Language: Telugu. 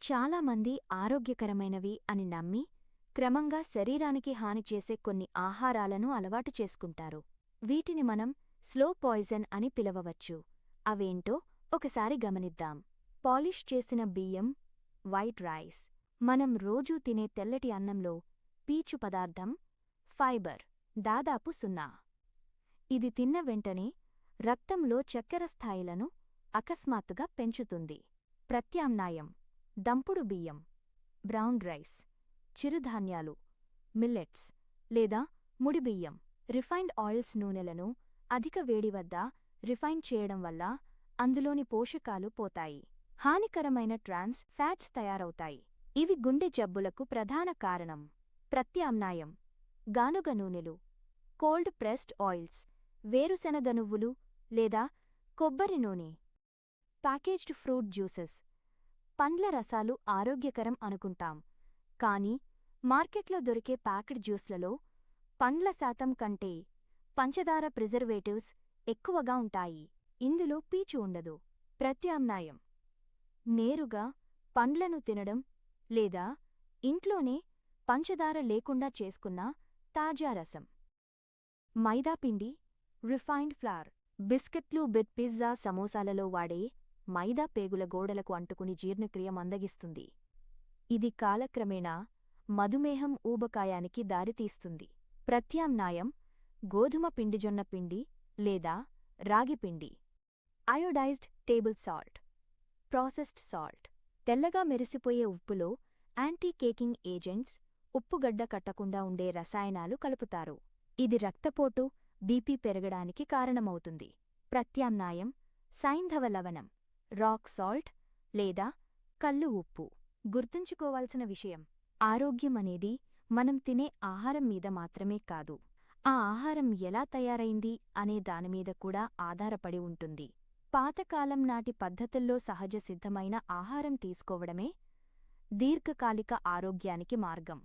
చాలామంది ఆరోగ్యకరమైనవి అని నమ్మి క్రమంగా శరీరానికి హాని చేసే కొన్ని ఆహారాలను అలవాటు చేసుకుంటారు. వీటిని మనం స్లో పాయిజన్ అని పిలవవచ్చు. అవేంటో ఒకసారి గమనిద్దాం. పాలిష్ చేసిన బియ్యం, వైట్ రైస్. మనం రోజూ తినే తెల్లటి అన్నంలో పీచు పదార్థం, ఫైబర్ దాదాపు 0. ఇది తిన్న వెంటనే రక్తంలో చక్కెర స్థాయిలను అకస్మాత్తుగా పెంచుతుంది. ప్రత్యామ్నాయం: దంపుడు బియ్యం, బ్రౌన్ రైస్, చిరుధాన్యాలు, మిల్లెట్స్ లేదా ముడి బియ్యం. రిఫైన్డ్ ఆయిల్స్ నూనెలను అధిక వేడి వద్ద రిఫైన్ చేయడం వల్ల అందులోని పోషకాలు పోతాయి. హానికరమైన ట్రాన్స్ ఫ్యాట్స్ తయారవుతాయి. ఇవి గుండె జబ్బులకు ప్రధాన కారణం. ప్రత్యామ్నాయం: గానుగ నూనెలు, కోల్డ్ ప్రెస్డ్ ఆయిల్స్, వేరుశెనగ నువ్వులు లేదా కొబ్బరి నూనె. Packaged fruit juices. పండ్ల రసాలు ఆరోగ్యకరం అనుకుంటాం, కానీ మార్కెట్లో దొరికే ప్యాక్డ్ జ్యూస్లలో పండ్ల శాతం కంటే పంచదార ప్రిజర్వేటివ్స్ ఎక్కువగా ఉంటాయి. ఇందులో పీచు ఉండదు. ప్రత్యామ్నాయం: నేరుగా పండ్లను తినడం లేదా ఇంట్లోనే పంచదార లేకుండా చేసుకున్న తాజా రసం. మైదాపిండి, రిఫైన్డ్ ఫ్లార్. బిస్కెట్లు, పిజ్జా, సమోసాలలో వాడే మైదా పేగుల గోడలకు అంటుకుని జీర్ణక్రియ మందగిస్తుంది. ఇది కాలక్రమేణా మధుమేహం, ఊబకాయానికి దారితీస్తుంది. ప్రత్యామ్నాయం: గోధుమ పిండి, జొన్న పిండి లేదా రాగి పిండి. Iodized table salt, processed salt. తెల్లగా మెరిసిపోయే ఉప్పులో యాంటీ కేకింగ్ ఏజెంట్స్, ఉప్పుగడ్డ కట్టకుండా ఉండే రసాయనాలు కలుపుతారు. ఇది రక్తపోటు, బీపీ పెరగడానికి కారణమవుతుంది. ప్రత్యామ్నాయం: సైంధవ లవణం, రాక్ సాల్ట్ లేదా కల్లు ఉప్పు. గుర్తుంచుకోవాల్సిన విషయం: ఆరోగ్యం అనేది మనం తినే ఆహారం మీద మాత్రమే కాదు, ఆ ఆహారం ఎలా తయారైంది అనే దానిమీద కూడా ఆధారపడి ఉంటుంది. పాతకాలం నాటి పద్ధతుల్లో సహజ సిద్ధమైన ఆహారం తీసుకోవడమే దీర్ఘకాలిక ఆరోగ్యానికి మార్గం.